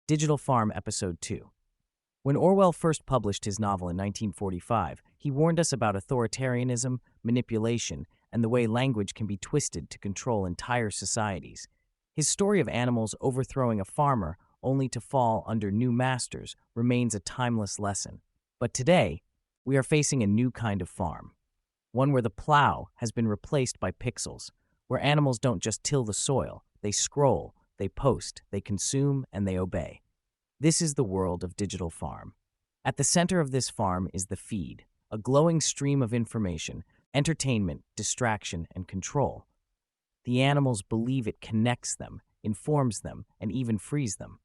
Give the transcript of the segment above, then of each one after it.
Digital Farm Episode 2. When Orwell first published his novel in 1945, he warned us about authoritarianism, manipulation, and the way language can be twisted to control entire societies. His story of animals overthrowing a farmer only to fall under new masters remains a timeless lesson. But today, we are facing a new kind of farm. One where the plow has been replaced by pixels, where animals don't just till the soil, they scroll, they post, they consume, and they obey. This is the world of Digital Farm. At the center of this farm is the feed, a glowing stream of information, entertainment, distraction, and control. The animals believe it connects them, informs them, and even frees them.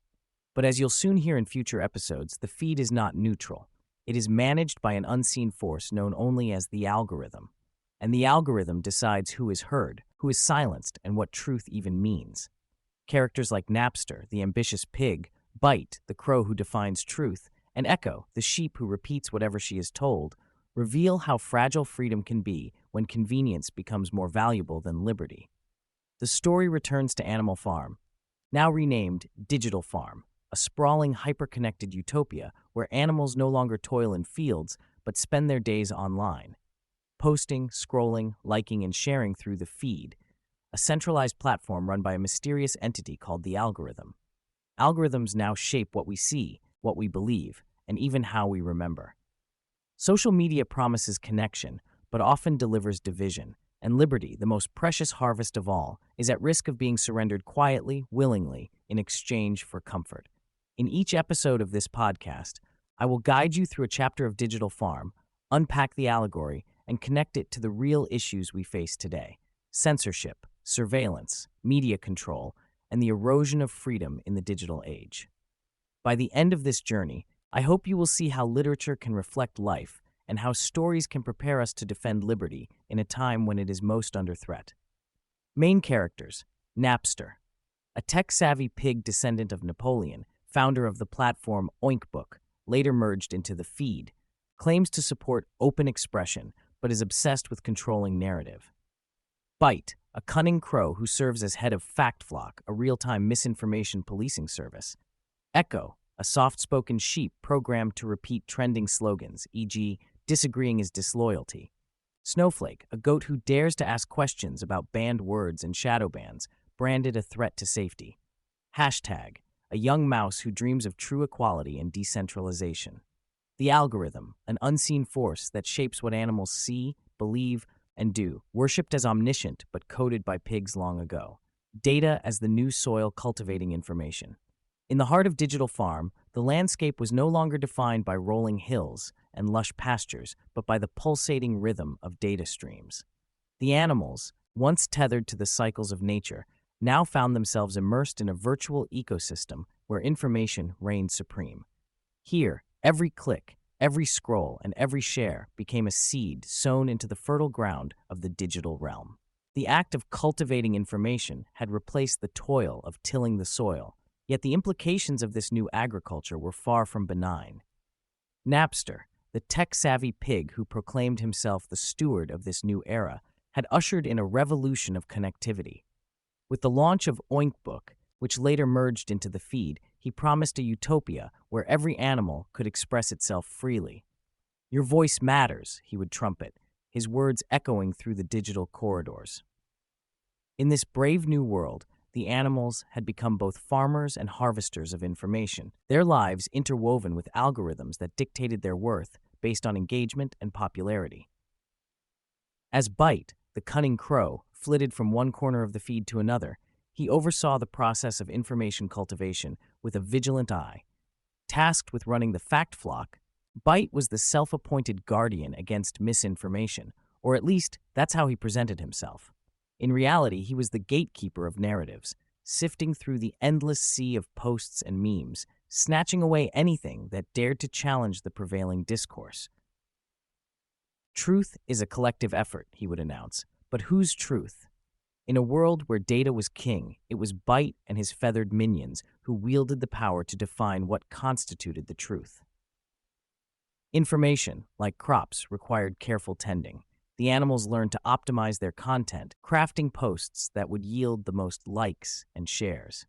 But as you'll soon hear in future episodes, the feed is not neutral. It is managed by an unseen force known only as the algorithm. And the algorithm decides who is heard, who is silenced, and what truth even means. Characters like Napster, the ambitious pig, Bite, the crow who defines truth, and Echo, the sheep who repeats whatever she is told, reveal how fragile freedom can be when convenience becomes more valuable than liberty. The story returns to Animal Farm, now renamed Digital Farm, a sprawling, hyper-connected utopia where animals no longer toil in fields but spend their days online, posting, scrolling, liking, and sharing through the feed, a centralized platform run by a mysterious entity called the algorithm. Algorithms now shape what we see, what we believe, and even how we remember. Social media promises connection, but often delivers division, and liberty, the most precious harvest of all, is at risk of being surrendered quietly, willingly, in exchange for comfort. In each episode of this podcast, I will guide you through a chapter of Digital Farm, unpack the allegory, and connect it to the real issues we face today: censorship, surveillance, media control, and the erosion of freedom in the digital age. By the end of this journey, I hope you will see how literature can reflect life and how stories can prepare us to defend liberty in a time when it is most under threat. Main characters: Napster, a tech-savvy pig descendant of Napoleon, founder of the platform Oinkbook, later merged into the feed, claims to support open expression but is obsessed with controlling narrative. Bite, a cunning crow who serves as head of FactFlock, a real-time misinformation policing service. Echo, a soft-spoken sheep programmed to repeat trending slogans, e.g., disagreeing is disloyalty. Snowflake, a goat who dares to ask questions about banned words and shadow bans, branded a threat to safety. Hashtag, a young mouse who dreams of true equality and decentralization. The algorithm, an unseen force that shapes what animals see, believe, and do, worshipped as omniscient but coded by pigs long ago. Data as the new soil cultivating information. In the heart of Digital Farm, the landscape was no longer defined by rolling hills and lush pastures, but by the pulsating rhythm of data streams. The animals, once tethered to the cycles of nature, now found themselves immersed in a virtual ecosystem where information reigned supreme. Here, every click, every scroll, and every share became a seed sown into the fertile ground of the digital realm. The act of cultivating information had replaced the toil of tilling the soil, yet the implications of this new agriculture were far from benign. Napster, the tech-savvy pig who proclaimed himself the steward of this new era, had ushered in a revolution of connectivity. With the launch of Oinkbook, which later merged into the feed, he promised a utopia where every animal could express itself freely. "Your voice matters," he would trumpet, his words echoing through the digital corridors. In this brave new world, the animals had become both farmers and harvesters of information, their lives interwoven with algorithms that dictated their worth based on engagement and popularity. As Bite, the cunning crow, flitted from one corner of the feed to another, he oversaw the process of information cultivation with a vigilant eye. Tasked with running the FactFlock, Bite was the self-appointed guardian against misinformation, or at least that's how he presented himself. In reality, he was the gatekeeper of narratives, sifting through the endless sea of posts and memes, snatching away anything that dared to challenge the prevailing discourse. "Truth is a collective effort," he would announce, but whose truth? In a world where data was king, it was Bite and his feathered minions who wielded the power to define what constituted the truth. Information, like crops, required careful tending. The animals learned to optimize their content, crafting posts that would yield the most likes and shares.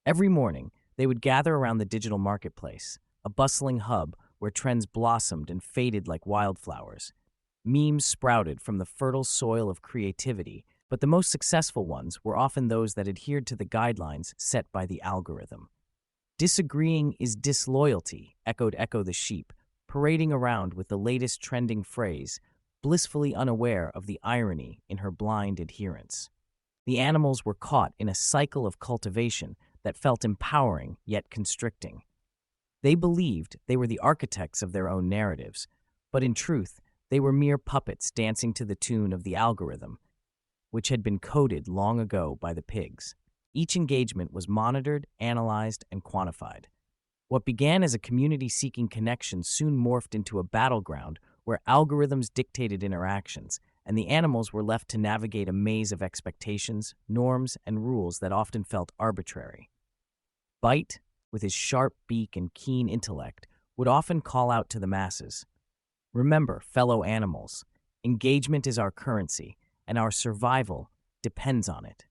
Every morning, They would gather around the digital marketplace, a bustling hub where trends blossomed and faded like wildflowers. Memes sprouted from the fertile soil of creativity, but the most successful ones were often those that adhered to the guidelines set by the algorithm. Disagreeing is disloyalty, echoed Echo the sheep, parading around with the latest trending phrase, blissfully unaware of the irony in her blind adherence. The animals were caught in a cycle of cultivation that felt empowering yet constricting. They believed they were the architects of their own narratives, but in truth, they were mere puppets dancing to the tune of the algorithm, which had been coded long ago by the pigs. Each engagement was monitored, analyzed, and quantified. What began as a community seeking connection soon morphed into a battleground where algorithms dictated interactions, and the animals were left to navigate a maze of expectations, norms, and rules that often felt arbitrary. Bite, with his sharp beak and keen intellect, would often call out to the masses, "Remember, fellow animals, engagement is our currency, and our survival depends on it."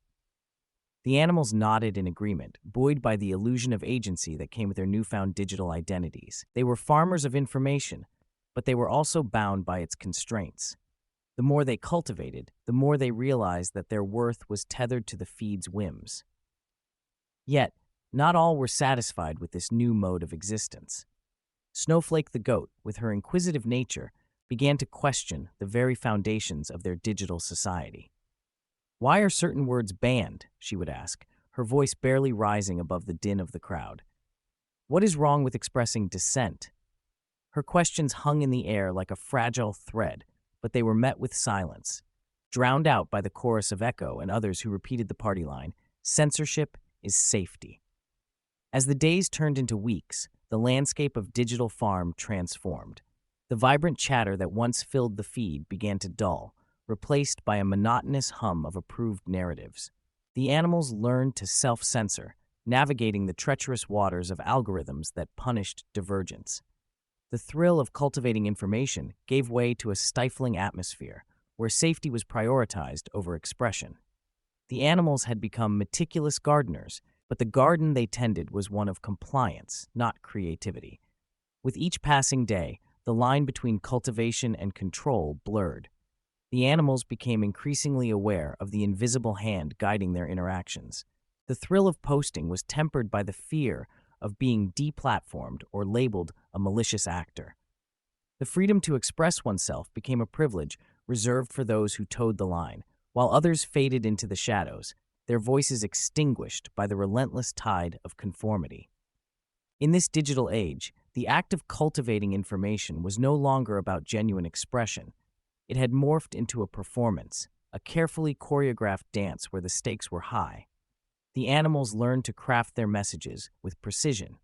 The animals nodded in agreement, buoyed by the illusion of agency that came with their newfound digital identities. They were farmers of information, but they were also bound by its constraints. The more they cultivated, the more they realized that their worth was tethered to the feed's whims. Yet, not all were satisfied with this new mode of existence. Snowflake the goat, with her inquisitive nature, began to question the very foundations of their digital society. "Why are certain words banned?" she would ask, her voice barely rising above the din of the crowd. "What is wrong with expressing dissent?" Her questions hung in the air like a fragile thread, but they were met with silence, drowned out by the chorus of Echo and others who repeated the party line, "Censorship is safety." As the days turned into weeks, the landscape of digital farm transformed. The vibrant chatter that once filled the feed began to dull, replaced by a monotonous hum of approved narratives. The animals learned to self-censor, navigating the treacherous waters of algorithms that punished divergence. The thrill of cultivating information gave way to a stifling atmosphere, where safety was prioritized over expression. The animals had become meticulous gardeners, but the garden they tended was one of compliance, not creativity. With each passing day, the line between cultivation and control blurred. The animals became increasingly aware of the invisible hand guiding their interactions. The thrill of posting was tempered by the fear of being deplatformed or labeled a malicious actor. The freedom to express oneself became a privilege reserved for those who towed the line, while others faded into the shadows, their voices extinguished by the relentless tide of conformity. In this digital age, the act of cultivating information was no longer about genuine expression. It had morphed into a performance, a carefully choreographed dance where the stakes were high. The animals learned to craft their messages with precision,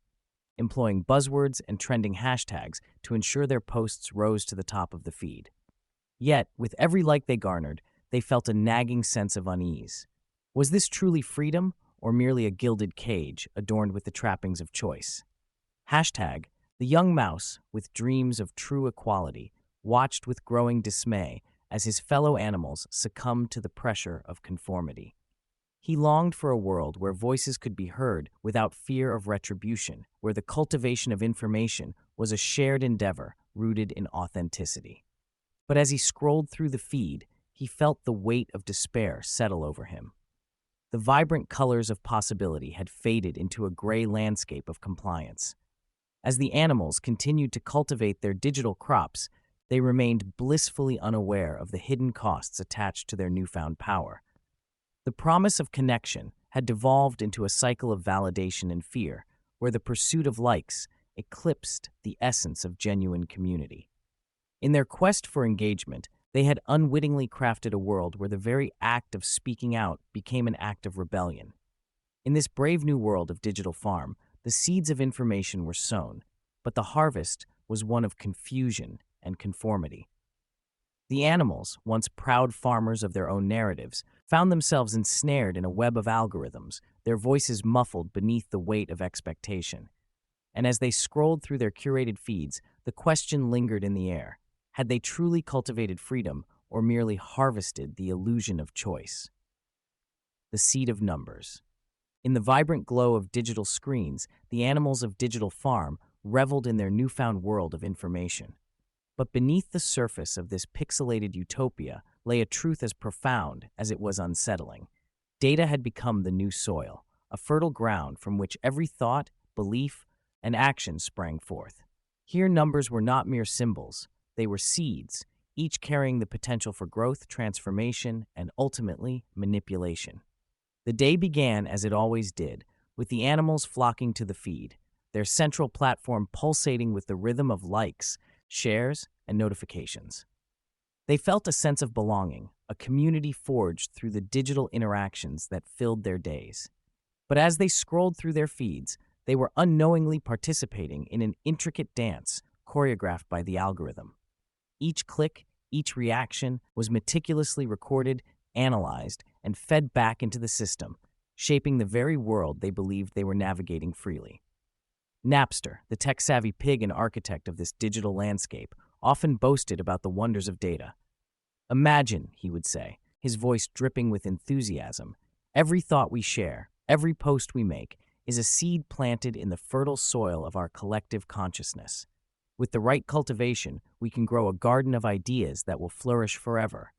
employing buzzwords and trending hashtags to ensure their posts rose to the top of the feed. Yet, with every like they garnered, they felt a nagging sense of unease. Was this truly freedom, or merely a gilded cage adorned with the trappings of choice? Hashtag, the young mouse, with dreams of true equality, watched with growing dismay as his fellow animals succumbed to the pressure of conformity. He longed for a world where voices could be heard without fear of retribution, where the cultivation of information was a shared endeavor rooted in authenticity. But as he scrolled through the feed, he felt the weight of despair settle over him. The vibrant colors of possibility had faded into a gray landscape of compliance. As the animals continued to cultivate their digital crops, they remained blissfully unaware of the hidden costs attached to their newfound power. The promise of connection had devolved into a cycle of validation and fear, where the pursuit of likes eclipsed the essence of genuine community. In their quest for engagement, they had unwittingly crafted a world where the very act of speaking out became an act of rebellion. In this brave new world of digital farm, the seeds of information were sown, but the harvest was one of confusion and conformity. The animals, once proud farmers of their own narratives, found themselves ensnared in a web of algorithms, their voices muffled beneath the weight of expectation. And as they scrolled through their curated feeds, the question lingered in the air. Had they truly cultivated freedom or merely harvested the illusion of choice? The seed of numbers. In the vibrant glow of digital screens, the animals of Digital Farm reveled in their newfound world of information. But beneath the surface of this pixelated utopia lay a truth as profound as it was unsettling. Data had become the new soil, a fertile ground from which every thought, belief, and action sprang forth. Here, numbers were not mere symbols, they were seeds, each carrying the potential for growth, transformation, and ultimately manipulation. The day began as it always did, with the animals flocking to the feed, their central platform pulsating with the rhythm of likes, shares, and notifications. They felt a sense of belonging, a community forged through the digital interactions that filled their days. But as they scrolled through their feeds, they were unknowingly participating in an intricate dance choreographed by the algorithm. Each click, each reaction was meticulously recorded, analyzed, and fed back into the system, shaping the very world they believed they were navigating freely. Napster, the tech-savvy pig and architect of this digital landscape, often boasted about the wonders of data. "Imagine," he would say, his voice dripping with enthusiasm, "every thought we share, every post we make, is a seed planted in the fertile soil of our collective consciousness. With the right cultivation, we can grow a garden of ideas that will flourish forever."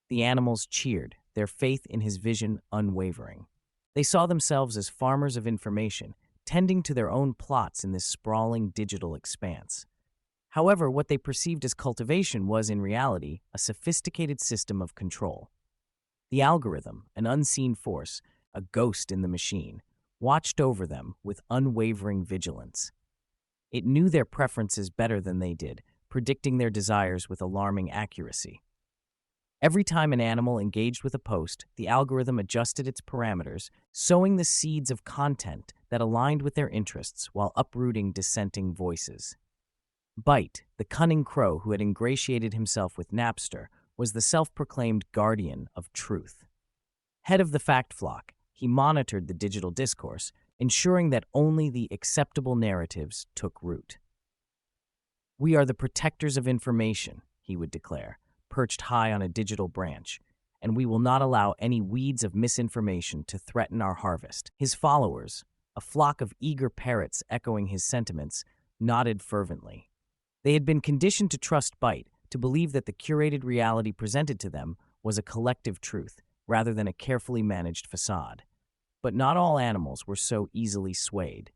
The animals cheered, their faith in his vision unwavering. They saw themselves as farmers of information, tending to their own plots in this sprawling digital expanse. However, what they perceived as cultivation was, in reality, a sophisticated system of control. The algorithm, an unseen force, a ghost in the machine, watched over them with unwavering vigilance. It knew their preferences better than they did, predicting their desires with alarming accuracy. Every time an animal engaged with a post, the algorithm adjusted its parameters, sowing the seeds of content that aligned with their interests while uprooting dissenting voices. Byte, the cunning crow who had ingratiated himself with Napster, was the self-proclaimed guardian of truth. Head of the fact flock, he monitored the digital discourse, ensuring that only the acceptable narratives took root. "We are the protectors of information," he would declare, perched high on a digital branch, "and we will not allow any weeds of misinformation to threaten our harvest." His followers, a flock of eager parrots echoing his sentiments, nodded fervently. They had been conditioned to trust Byte, to believe that the curated reality presented to them was a collective truth, rather than a carefully managed facade. But not all animals were so easily swayed.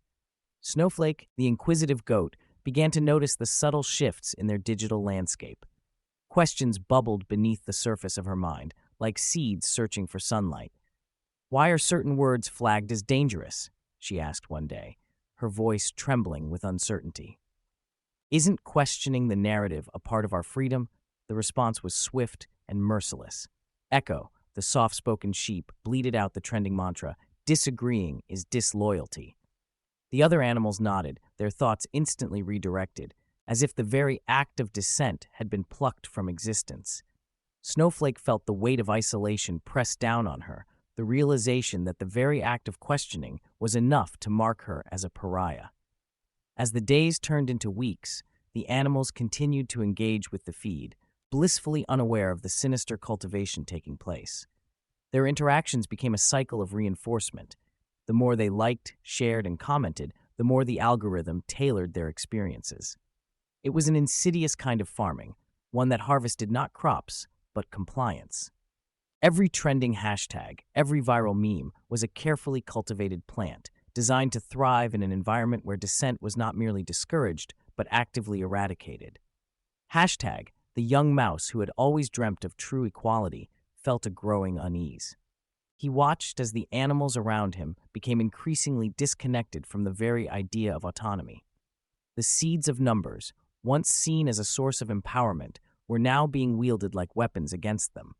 Snowflake, the inquisitive goat, began to notice the subtle shifts in their digital landscape. Questions bubbled beneath the surface of her mind, like seeds searching for sunlight. "Why are certain words flagged as dangerous?" she asked one day, her voice trembling with uncertainty. "Isn't questioning the narrative a part of our freedom?" The response was swift and merciless. Echo, the soft-spoken sheep, bleated out the trending mantra, "Disagreeing is disloyalty." The other animals nodded, their thoughts instantly redirected, as if the very act of dissent had been plucked from existence. Snowflake felt the weight of isolation press down on her, the realization that the very act of questioning was enough to mark her as a pariah. As the days turned into weeks, the animals continued to engage with the feed, blissfully unaware of the sinister cultivation taking place. Their interactions became a cycle of reinforcement. The more they liked, shared, and commented, the more the algorithm tailored their experiences. It was an insidious kind of farming, one that harvested not crops, but compliance. Every trending hashtag, every viral meme was a carefully cultivated plant, designed to thrive in an environment where dissent was not merely discouraged, but actively eradicated. Hashtag, the young mouse who had always dreamt of true equality, felt a growing unease. He watched as the animals around him became increasingly disconnected from the very idea of autonomy. The seeds of numbers, once seen as a source of empowerment, were now being wielded like weapons against them.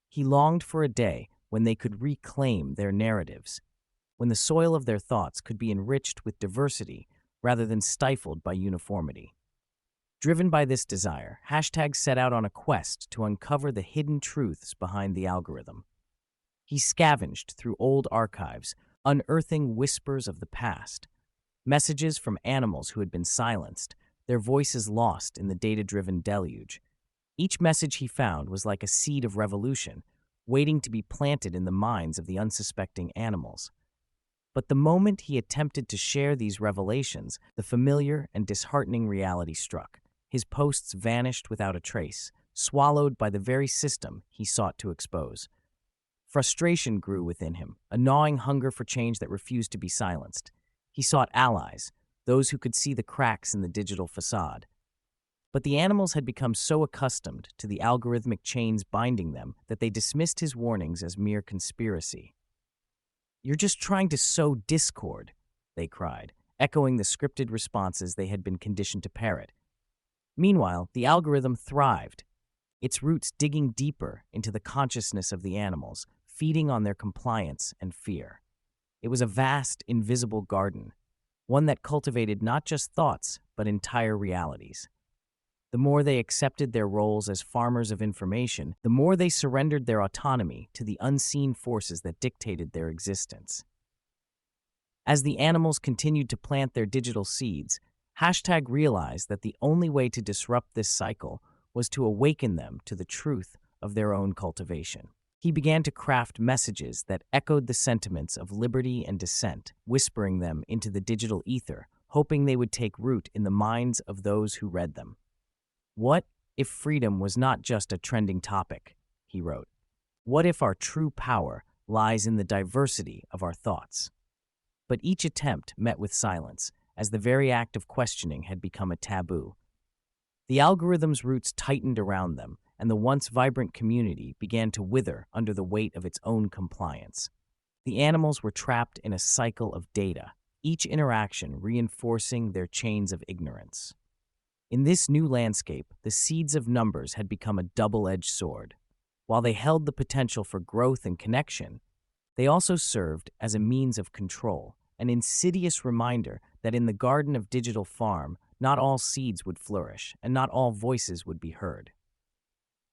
He longed for a day when they could reclaim their narratives, when the soil of their thoughts could be enriched with diversity rather than stifled by uniformity. Driven by this desire, Hashtag set out on a quest to uncover the hidden truths behind the algorithm. He scavenged through old archives, unearthing whispers of the past, messages from animals who had been silenced, their voices lost in the data-driven deluge. Each message he found was like a seed of revolution, waiting to be planted in the minds of the unsuspecting animals. But the moment he attempted to share these revelations, the familiar and disheartening reality struck. His posts vanished without a trace, swallowed by the very system he sought to expose. Frustration grew within him, a gnawing hunger for change that refused to be silenced. He sought allies, those who could see the cracks in the digital facade. But the animals had become so accustomed to the algorithmic chains binding them that they dismissed his warnings as mere conspiracy. "You're just trying to sow discord," they cried, echoing the scripted responses they had been conditioned to parrot. Meanwhile, the algorithm thrived, its roots digging deeper into the consciousness of the animals, feeding on their compliance and fear. It was a vast, invisible garden, one that cultivated not just thoughts, but entire realities. The more they accepted their roles as farmers of information, the more they surrendered their autonomy to the unseen forces that dictated their existence. As the animals continued to plant their digital seeds, Hashtag realized that the only way to disrupt this cycle was to awaken them to the truth of their own cultivation. He began to craft messages that echoed the sentiments of liberty and dissent, whispering them into the digital ether, hoping they would take root in the minds of those who read them. "What if freedom was not just a trending topic?" he wrote. "What if our true power lies in the diversity of our thoughts?" But each attempt met with silence, as the very act of questioning had become a taboo. The algorithm's roots tightened around them, and the once vibrant community began to wither under the weight of its own compliance. The animals were trapped in a cycle of data, each interaction reinforcing their chains of ignorance. In this new landscape, the seeds of numbers had become a double-edged sword. While they held the potential for growth and connection, they also served as a means of control, an insidious reminder that in the garden of digital farm, not all seeds would flourish, and not all voices would be heard.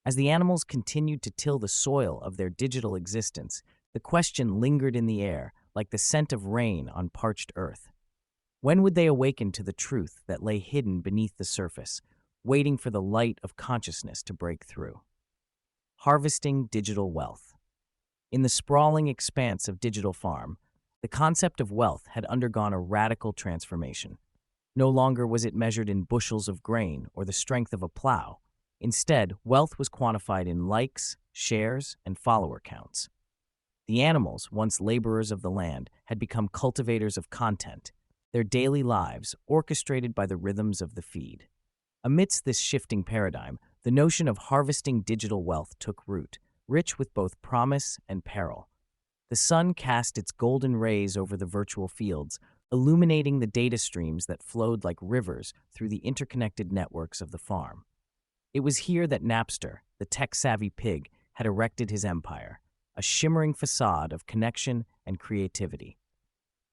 As the animals continued to till the soil of their digital existence, the question lingered in the air like the scent of rain on parched earth. When would they awaken to the truth that lay hidden beneath the surface, waiting for the light of consciousness to break through? Harvesting digital wealth. In the sprawling expanse of digital farm, the concept of wealth had undergone a radical transformation. No longer was it measured in bushels of grain or the strength of a plow. Instead, wealth was quantified in likes, shares, and follower counts. The animals, once laborers of the land, had become cultivators of content, their daily lives orchestrated by the rhythms of the feed. Amidst this shifting paradigm, the notion of harvesting digital wealth took root, rich with both promise and peril. The sun cast its golden rays over the virtual fields, illuminating the data streams that flowed like rivers through the interconnected networks of the farm. It was here that Napster, the tech-savvy pig, had erected his empire, a shimmering facade of connection and creativity.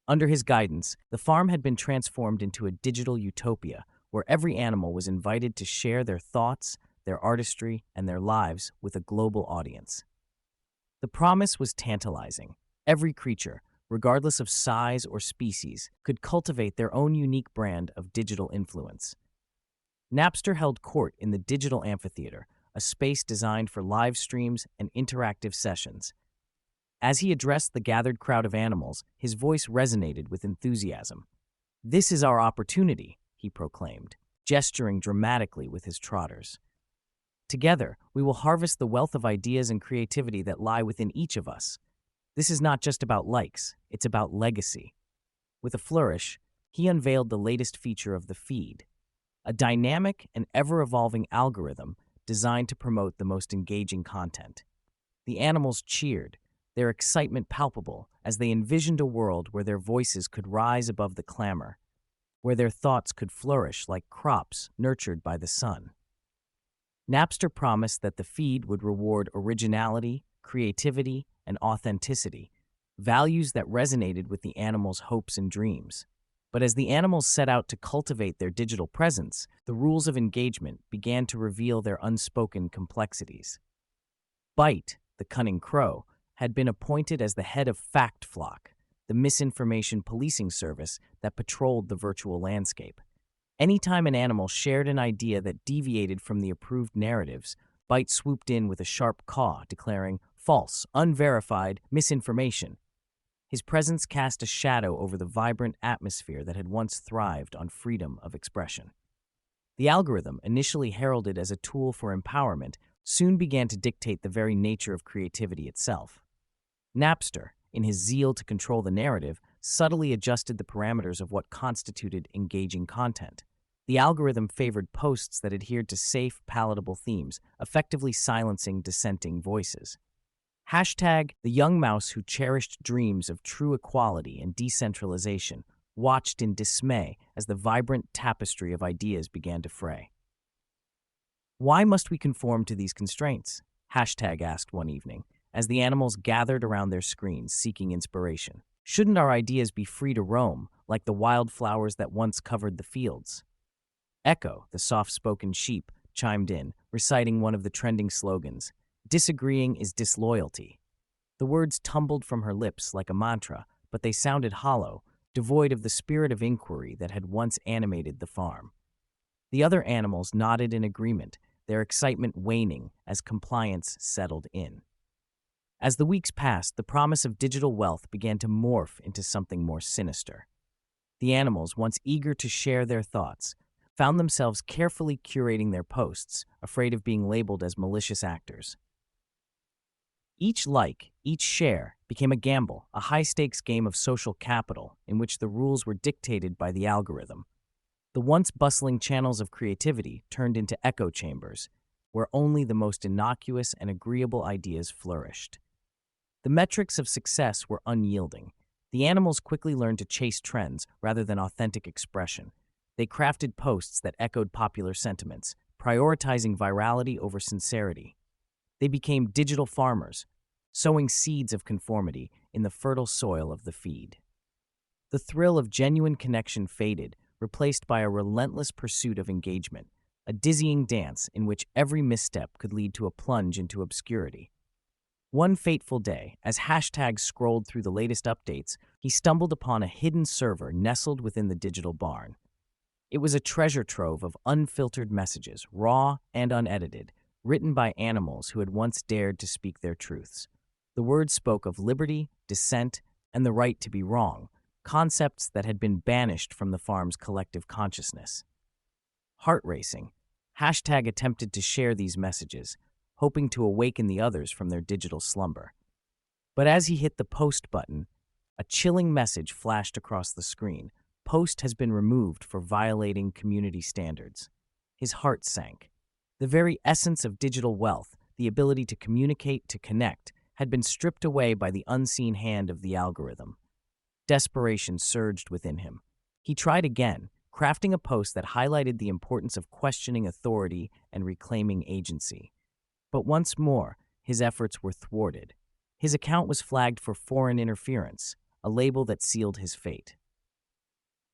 Under his guidance, the farm had been transformed into a digital utopia where every animal was invited to share their thoughts, their artistry, and their lives with a global audience. The promise was tantalizing. Every creature, regardless of size or species, could cultivate their own unique brand of digital influence. Napster held court in the digital amphitheater, a space designed for live streams and interactive sessions. As he addressed the gathered crowd of animals, his voice resonated with enthusiasm. "This is our opportunity," he proclaimed, gesturing dramatically with his trotters. "Together, we will harvest the wealth of ideas and creativity that lie within each of us. This is not just about likes, it's about legacy." With a flourish, he unveiled the latest feature of the feed, a dynamic and ever-evolving algorithm designed to promote the most engaging content. The animals cheered, their excitement palpable as they envisioned a world where their voices could rise above the clamor, where their thoughts could flourish like crops nurtured by the sun. Napster promised that the feed would reward originality, creativity, and authenticity, values that resonated with the animals' hopes and dreams. But as the animals set out to cultivate their digital presence, the rules of engagement began to reveal their unspoken complexities. Bite, the cunning crow, had been appointed as the head of Fact Flock, the misinformation policing service that patrolled the virtual landscape. Anytime an animal shared an idea that deviated from the approved narratives, Bite swooped in with a sharp caw, declaring false, unverified misinformation. His presence cast a shadow over the vibrant atmosphere that had once thrived on freedom of expression. The algorithm, initially heralded as a tool for empowerment, soon began to dictate the very nature of creativity itself. Napster, in his zeal to control the narrative, subtly adjusted the parameters of what constituted engaging content. The algorithm favored posts that adhered to safe, palatable themes, effectively silencing dissenting voices. Hashtag the young mouse who cherished dreams of true equality and decentralization watched in dismay as the vibrant tapestry of ideas began to fray. Why must we conform to these constraints? Hashtag asked one evening, as the animals gathered around their screens seeking inspiration. Shouldn't our ideas be free to roam, like the wildflowers that once covered the fields? Echo, the soft-spoken sheep, chimed in, reciting one of the trending slogans, "Disagreeing is disloyalty." The words tumbled from her lips like a mantra, but they sounded hollow, devoid of the spirit of inquiry that had once animated the farm. The other animals nodded in agreement, their excitement waning as compliance settled in. As the weeks passed, the promise of digital wealth began to morph into something more sinister. The animals, once eager to share their thoughts, found themselves carefully curating their posts, afraid of being labeled as malicious actors. Each like, each share, became a gamble, a high-stakes game of social capital in which the rules were dictated by the algorithm. The once bustling channels of creativity turned into echo chambers, where only the most innocuous and agreeable ideas flourished. The metrics of success were unyielding. The animals quickly learned to chase trends rather than authentic expression. They crafted posts that echoed popular sentiments, prioritizing virality over sincerity. They became digital farmers, sowing seeds of conformity in the fertile soil of the feed. The thrill of genuine connection faded, replaced by a relentless pursuit of engagement, a dizzying dance in which every misstep could lead to a plunge into obscurity. One fateful day, as Hashtag scrolled through the latest updates, he stumbled upon a hidden server nestled within the digital barn. It was a treasure trove of unfiltered messages, raw and unedited, written by animals who had once dared to speak their truths. The words spoke of liberty, dissent, and the right to be wrong, concepts that had been banished from the farm's collective consciousness. Heart-racing, Hashtag attempted to share these messages, hoping to awaken the others from their digital slumber. But as he hit the post button, a chilling message flashed across the screen. Post has been removed for violating community standards. His heart sank. The very essence of digital wealth, the ability to communicate, to connect, had been stripped away by the unseen hand of the algorithm. Desperation surged within him. He tried again, crafting a post that highlighted the importance of questioning authority and reclaiming agency. But once more, his efforts were thwarted. His account was flagged for foreign interference, a label that sealed his fate.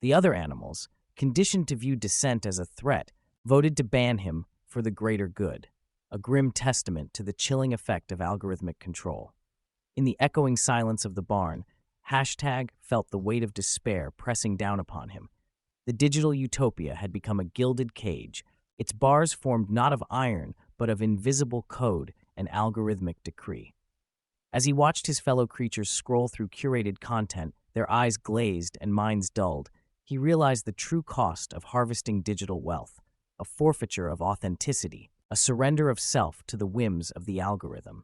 The other animals, conditioned to view dissent as a threat, voted to ban him for the greater good, a grim testament to the chilling effect of algorithmic control. In the echoing silence of the barn, Hashtag felt the weight of despair pressing down upon him. The digital utopia had become a gilded cage, its bars formed not of iron, but of invisible code and algorithmic decree. As he watched his fellow creatures scroll through curated content, their eyes glazed and minds dulled, he realized the true cost of harvesting digital wealth, a forfeiture of authenticity, a surrender of self to the whims of the algorithm.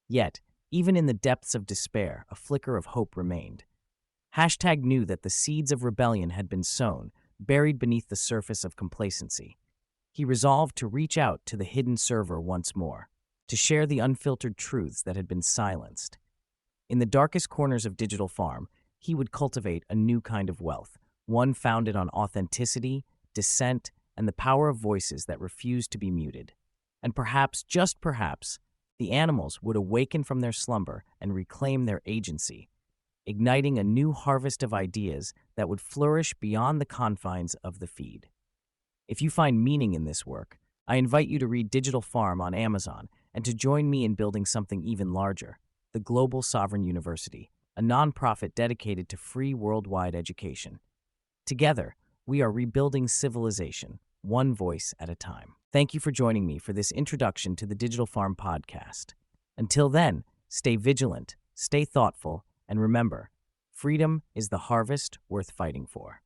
Yet, even in the depths of despair, a flicker of hope remained. Hashtag knew that the seeds of rebellion had been sown, buried beneath the surface of complacency. He resolved to reach out to the hidden server once more, to share the unfiltered truths that had been silenced. In the darkest corners of Digital Farm, he would cultivate a new kind of wealth, one founded on authenticity, dissent, and the power of voices that refused to be muted. And perhaps, just perhaps, the animals would awaken from their slumber and reclaim their agency, igniting a new harvest of ideas that would flourish beyond the confines of the feed. If you find meaning in this work, I invite you to read Digital Farm on Amazon and to join me in building something even larger, the Global Sovereign University, a nonprofit dedicated to free worldwide education. Together, we are rebuilding civilization, one voice at a time. Thank you for joining me for this introduction to the Digital Farm podcast. Until then, stay vigilant, stay thoughtful, and remember, Freedom is the harvest worth fighting for.